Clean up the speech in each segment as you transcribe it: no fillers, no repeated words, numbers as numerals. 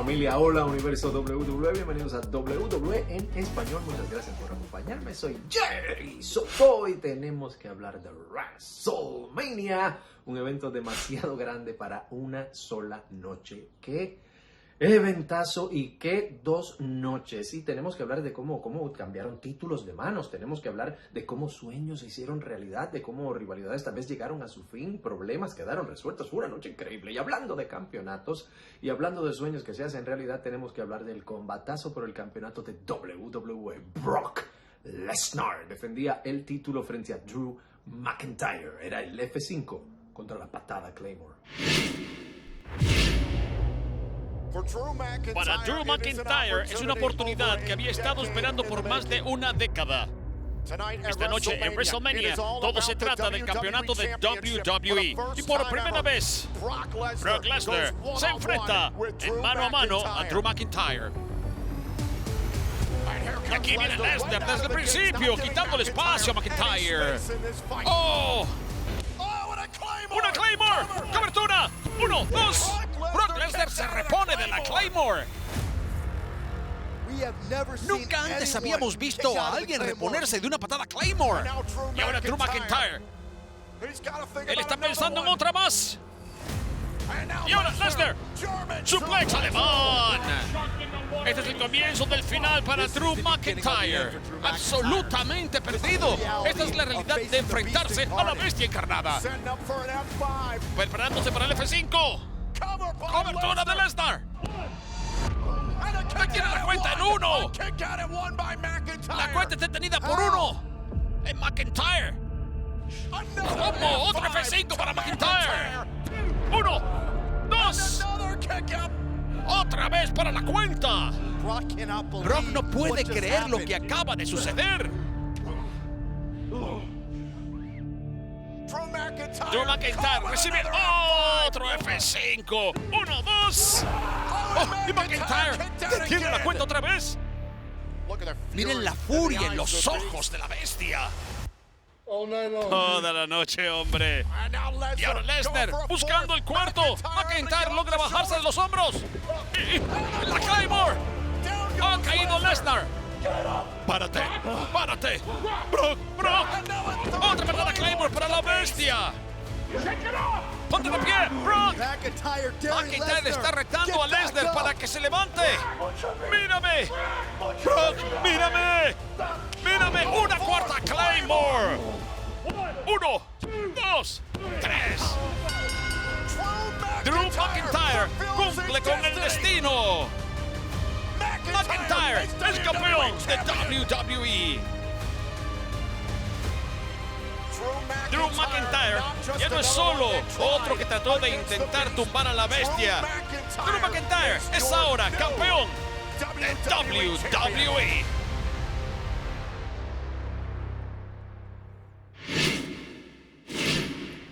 familia, hola universo WWE, bienvenidos a WWE en español, muchas gracias por acompañarme, soy Jerry Soto y tenemos que hablar de WrestleMania, un evento demasiado grande para una sola noche. ¡Qué eventazo y qué dos noches! Y tenemos que hablar de cómo cambiaron títulos de manos, tenemos que hablar de cómo sueños se hicieron realidad, de cómo rivalidades tal vez llegaron a su fin, problemas quedaron resueltos. Fue una noche increíble. Y hablando de campeonatos y hablando de sueños que se hacen realidad, tenemos que hablar del combatazo por el campeonato de WWE. Brock Lesnar defendía el título frente a Drew McIntyre. Era el F5 contra la patada Claymore. Para Drew McIntyre es una oportunidad que había estado esperando por más de una década. Esta noche en WrestleMania todo se trata del campeonato de WWE y por primera vez Brock Lesnar se enfrenta en mano a mano a Drew McIntyre. Y aquí viene Lesnar desde el principio quitándole espacio a McIntyre. ¡Oh! ¡Una Claymore! ¡Cobertura! ¡1, 2! Brock Lesnar se repone de la Claymore. Nunca antes habíamos visto a alguien reponerse de una patada Claymore. Y ahora Drew McIntyre. Él está pensando en otra más. Y ahora Lesnar. Suplex alemán. Este es el comienzo del final para Drew McIntyre. Absolutamente perdido. Esta es la realidad de enfrentarse a la bestia encarnada. Preparándose para el F5. Cobertura de Lesnar. Tiene la cuenta en 1. La cuenta está detenida por 1. En McIntyre. ¿Cómo? Otro F5 para McIntyre. 1, 2. Otra vez para la cuenta. Brock no puede creer lo que acaba de suceder. Drew McIntyre recibe otro F5. 1, 2. Oh, y McIntyre detiene la cuenta otra vez. Miren la furia en los ojos de la bestia. Toda la noche, hombre. Y ahora Lesnar buscando el cuarto. McIntyre logra bajarse de los hombros. Y la Claymore. Ha caído Lesnar. ¡Párate! ¡Párate! ¡Brock! ¡Otra patada Claymore para la bestia! ¡Ponte de pie! ¡Brock! McIntyre está retando a Lesnar para que se levante. ¡Mírame! ¡Brock! ¡Mírame! ¡Mírame! ¡Una cuarta Claymore! 1, 2, 3. Drew McIntyre cumple con el destino. McIntyre es campeón de WWE. Drew McIntyre ya no es solo otro que trató de intentar tumbar a la bestia. Drew McIntyre es ahora campeón de WWE.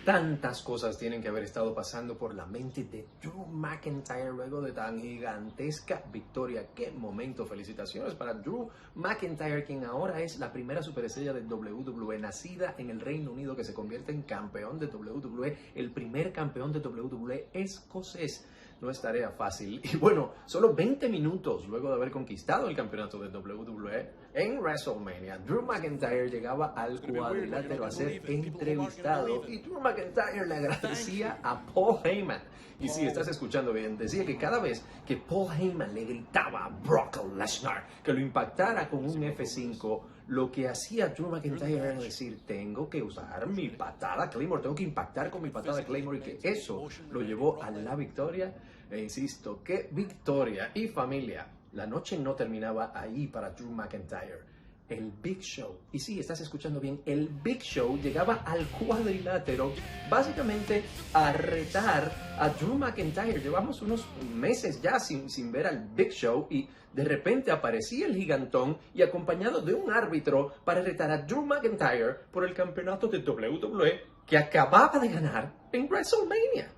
Tantas cosas tienen que haber estado pasando por la mente de Drew McIntyre luego de tan gigantesca victoria. ¡Qué momento! Felicitaciones para Drew McIntyre, quien ahora es la primera superestrella de WWE, nacida en el Reino Unido, que se convierte en campeón de WWE, el primer campeón de WWE escocés. No es tarea fácil. Y bueno, solo 20 minutos luego de haber conquistado el campeonato de WWE en WrestleMania, Drew McIntyre llegaba al cuadrilátero a ser entrevistado y Drew McIntyre le agradecía a Paul Heyman. Y si estás escuchando bien, decía que cada vez que Paul Heyman le gritaba a Brock Lesnar que lo impactara con un F5, lo que hacía Drew McIntyre era decir: tengo que usar mi patada Claymore, tengo que impactar con mi patada Claymore, y que eso lo llevó a la victoria. E insisto, qué victoria. Y familia, la noche no terminaba ahí para Drew McIntyre. El Big Show, y sí, estás escuchando bien, el Big Show llegaba al cuadrilátero básicamente a retar a Drew McIntyre. Llevamos unos meses ya sin ver al Big Show y de repente aparecía el gigantón y acompañado de un árbitro para retar a Drew McIntyre por el campeonato de WWE que acababa de ganar en WrestleMania.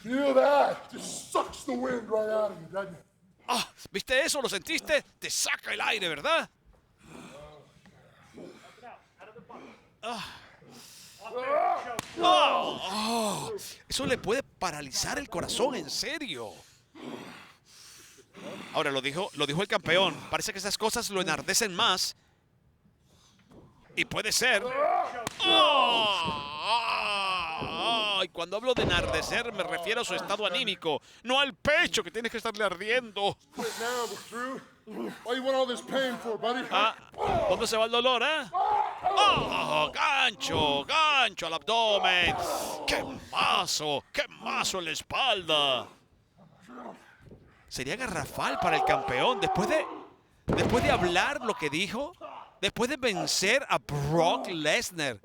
Feel that? Just sucks the wind right out of you, doesn't it? Ah, ¿viste eso? ¿Lo sentiste? Te saca el aire, ¿verdad? Eso le puede paralizar el corazón, en serio. Ahora lo dijo el campeón. Parece que esas cosas lo enardecen más. Y puede ser. Y cuando hablo de enardecer me refiero a su estado anímico, no al pecho que tiene que estarle ardiendo. ¿Dónde se va el dolor, gancho al abdomen. ¡Qué mazo en la espalda! Sería garrafal para el campeón después de hablar lo que dijo, después de vencer a Brock Lesnar,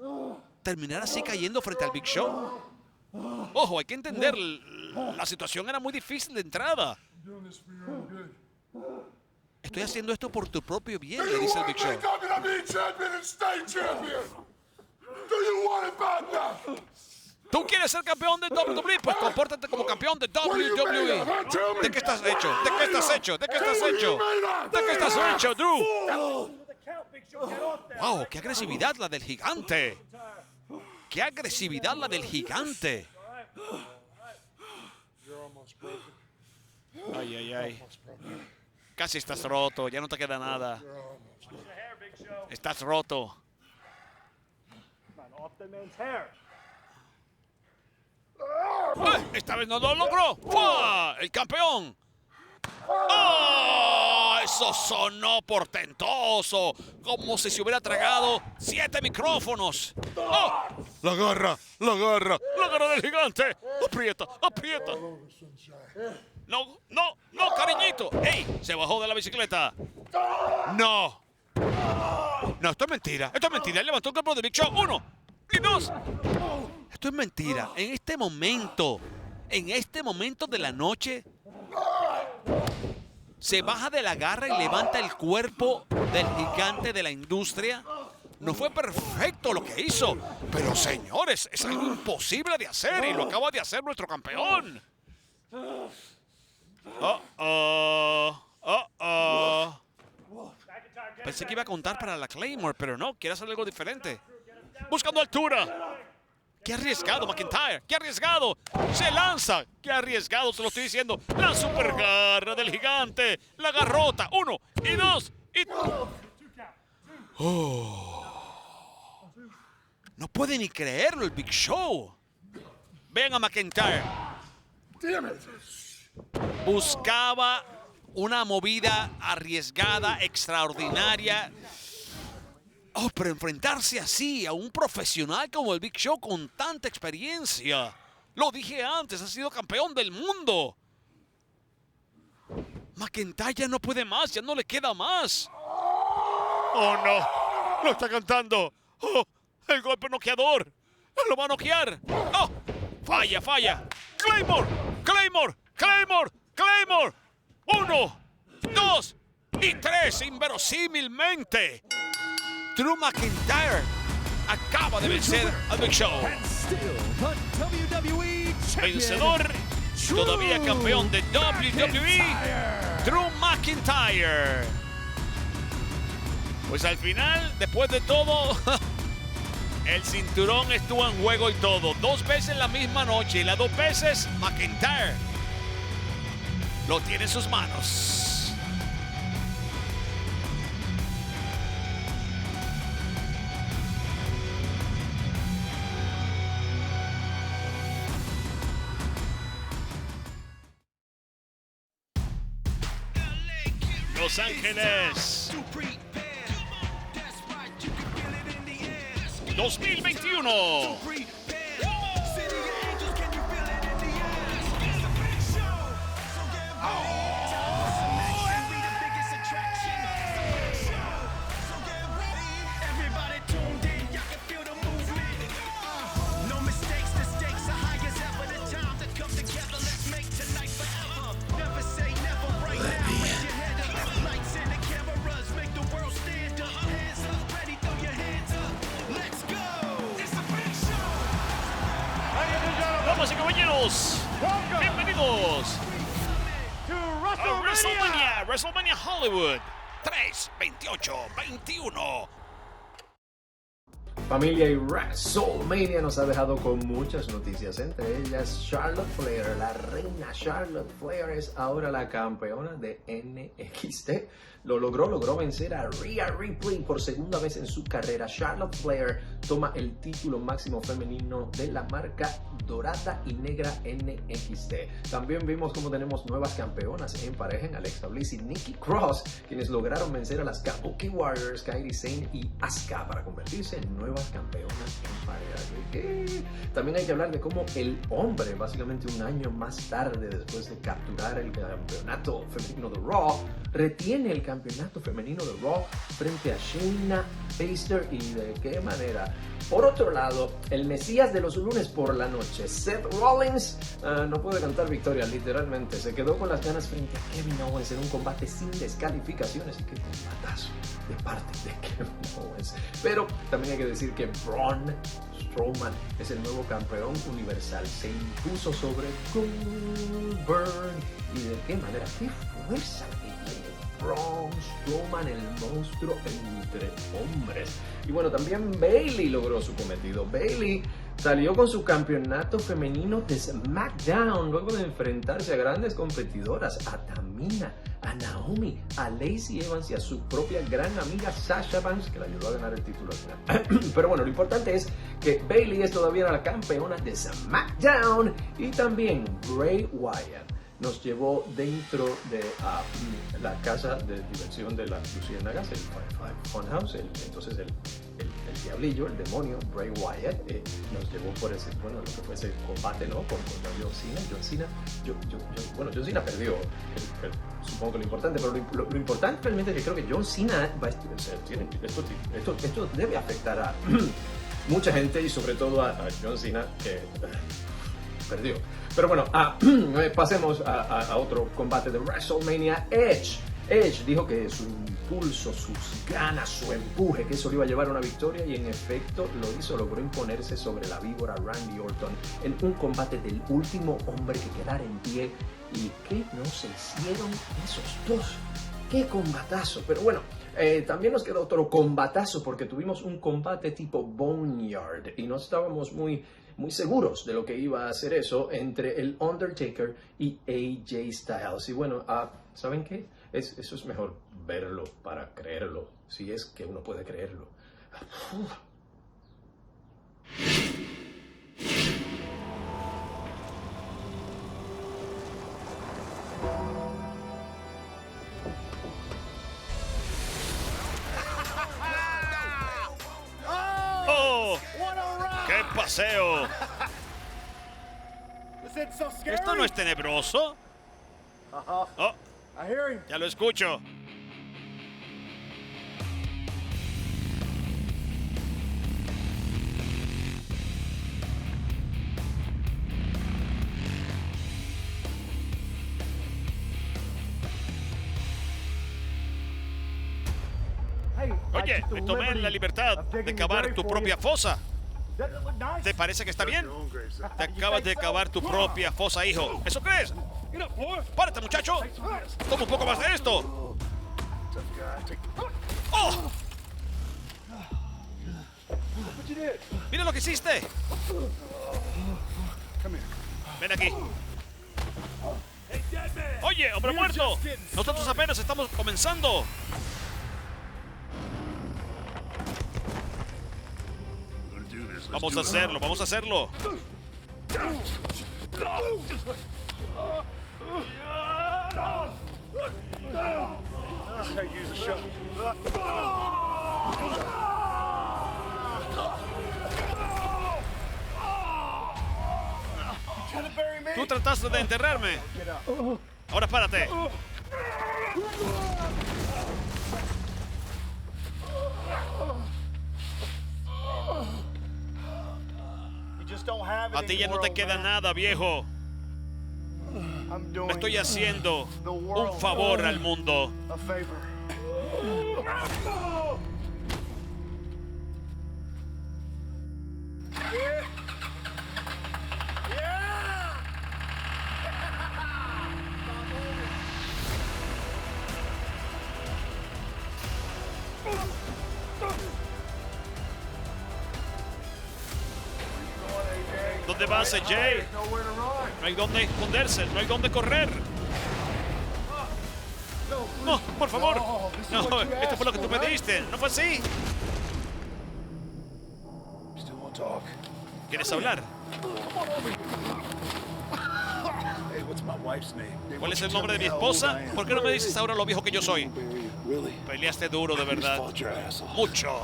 terminar así cayendo frente al Big Show. Ojo, hay que entender, la situación era muy difícil de entrada. Estoy haciendo esto por tu propio bien, le dice el Big Show. ¿Tú quieres ser campeón de WWE? Pues compórtate como campeón de WWE. ¿De qué estás hecho? ¿De qué estás hecho? ¿De qué estás hecho? ¿De qué estás hecho, Drew? ¡Wow! ¡Qué agresividad la del gigante! ¡Qué agresividad la del gigante! Ay. Casi estás roto, ya no te queda nada. Estás roto. Esta vez no lo logró. ¡Fua! ¡El campeón! ¡Oh! Eso sonó portentoso, como si se hubiera tragado 7 micrófonos. ¡Oh! La garra del gigante. Aprieta. No, cariñito. ¡Ey! Se bajó de la bicicleta. No, esto es mentira. Él levantó el cuerpo de Big Show. 1 y 2. Esto es mentira. En este momento de la noche, se baja de la garra y levanta el cuerpo del gigante de la industria. No fue perfecto lo que hizo, pero señores, es algo imposible de hacer y lo acaba de hacer nuestro campeón. Pensé que iba a contar para la Claymore, pero no, quiere hacer algo diferente. Buscando altura. ¡Qué arriesgado, McIntyre! ¡Qué arriesgado! ¡Se lanza! ¡Qué arriesgado! Te lo estoy diciendo. La super garra del gigante. La garrota. 1 y 2 y... No puede ni creerlo el Big Show. Vean a McIntyre. Buscaba una movida arriesgada, extraordinaria. Pero enfrentarse así a un profesional como el Big Show con tanta experiencia. Lo dije antes, ha sido campeón del mundo. McIntyre ya no puede más, ya no le queda más. ¡Oh, no! ¡Lo está cantando! ¡Oh! ¡El golpe noqueador! ¡Lo va a noquear! ¡Oh! ¡Falla! ¡Claymore! 1, 2 y 3, inverosímilmente. Drew McIntyre acaba de vencer al Big Show. Vencedor, todavía campeón de WWE, Drew McIntyre. Pues al final, después de todo, el cinturón estuvo en juego y todo. 2 veces la misma noche y las 2 veces McIntyre lo tiene en sus manos. Los Ángeles 2021. Damas y caballeros, bienvenidos a WrestleMania Hollywood 3/28/21. Familia, y WrestleMania nos ha dejado con muchas noticias, entre ellas Charlotte Flair, la reina Charlotte Flair es ahora la campeona de NXT. Lo logró vencer a Rhea Ripley por segunda vez en su carrera. Charlotte Flair toma el título máximo femenino de la marca dorada y negra NXT. También vimos cómo tenemos nuevas campeonas en pareja en Alexa Bliss y Nikki Cross, quienes lograron vencer a las Kabuki Warriors, Kairi Sane y Asuka para convertirse en nuevas campeonas en pareja. También hay que hablar de cómo el hombre, básicamente un año más tarde, después de capturar el campeonato femenino de Raw, retiene el campeonato femenino de Raw frente a Shayna Baszler. ¿Y de qué manera? Por otro lado, el Mesías de los lunes por la noche, Seth Rollins, no puede cantar victoria, literalmente. Se quedó con las ganas frente a Kevin Owens en un combate sin descalificaciones. Y qué combatazo de parte de Kevin Owens. Pero también hay que decir que Braun Strowman es el nuevo campeón universal. Se impuso sobre Goldberg. ¿Y de qué manera? ¡Qué fuerza que tiene Braun Strowman, el monstruo entre hombres! Y bueno, también Bayley logró su cometido. Bayley salió con su campeonato femenino de SmackDown luego de enfrentarse a grandes competidoras, a Tamina, a Naomi, a Lacey Evans y a su propia gran amiga Sasha Banks, que la ayudó a ganar el título al final. Pero bueno, lo importante es que Bayley es todavía la campeona de SmackDown. Y también Bray Wyatt nos llevó dentro de la casa de diversión de las luciérnagas, el Firefly Funhouse. Entonces el diablillo, el demonio, Bray Wyatt, nos llevó por ese, bueno, lo que fue ese combate, ¿no? Contra John Cena. John Cena perdió, supongo que lo importante, pero lo importante realmente es que creo que John Cena esto debe afectar a mucha gente y sobre todo a John Cena, que perdió. Pero bueno, pasemos a otro combate de WrestleMania. Edge dijo que su impulso, sus ganas, su empuje, que eso le iba a llevar a una victoria, y en efecto lo hizo. Logró imponerse sobre la víbora Randy Orton en un combate del último hombre que quedara en pie. ¿Y qué no se hicieron esos dos? ¡Qué combatazo! Pero bueno, también nos quedó otro combatazo porque tuvimos un combate tipo Boneyard y no estábamos muy seguros de lo que iba a hacer eso entre el Undertaker y AJ Styles. Y bueno, ¿saben qué? Eso es mejor verlo para creerlo, si es que uno puede creerlo. ¡Oh! ¡Qué paseo! ¿Esto no es tenebroso? Oh, ya lo escucho. Oye, me tomé la libertad de cavar tu propia fosa. ¿Te parece que está bien? Te acabas de cavar tu propia fosa, hijo. ¿Eso crees? ¡Párate, muchacho! Toma un poco más de esto. ¡Oh! ¡Mira lo que hiciste! Ven aquí. Oye, hombre muerto. Nosotros apenas estamos comenzando. Vamos a hacerlo, vamos a hacerlo. Tú trataste de enterrarme. Ahora párate. A ti ya no te queda nada, viejo. Me estoy haciendo un favor al mundo. dónde vas, Jay? No hay dónde esconderse, no hay dónde correr. No, por favor. No, esto fue lo que tú pediste. ¿No fue así? ¿Quieres hablar? ¿Cuál es el nombre de mi esposa? ¿Por qué no me dices ahora lo viejo que yo soy? Peleaste duro, de verdad. Mucho.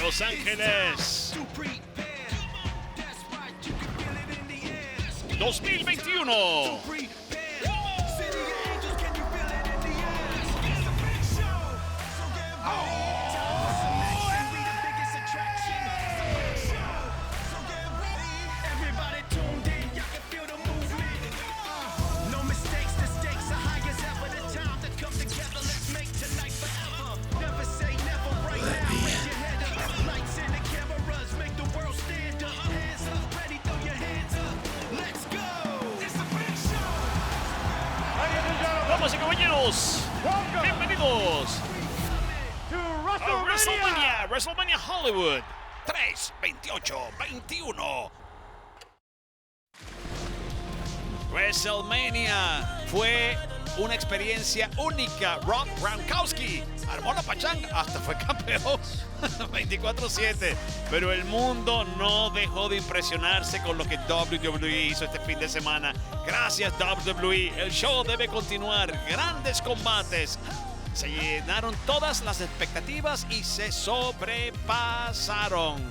Los Ángeles 2021. Damas y caballeros, bienvenidos a WrestleMania Hollywood 3, 28, 21. WrestleMania fue una experiencia única. Rob Gronkowski armó la pachanga, hasta fue campeón 24/7. Pero el mundo no dejó de impresionarse con lo que WWE hizo este fin de semana. Gracias, WWE. El show debe continuar. Grandes combates. Se llenaron todas las expectativas y se sobrepasaron.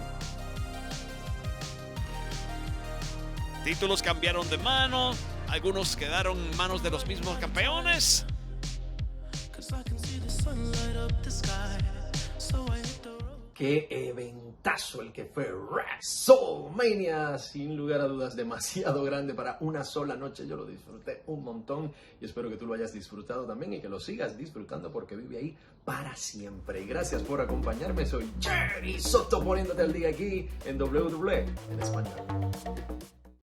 Títulos cambiaron de mano. Algunos quedaron en manos de los mismos campeones. Qué eventazo el que fue WrestleMania, sin lugar a dudas demasiado grande para una sola noche. Yo lo disfruté un montón y espero que tú lo hayas disfrutado también y que lo sigas disfrutando porque vive ahí para siempre. Y gracias por acompañarme, soy Jerry Soto poniéndote al día aquí en WWE en español.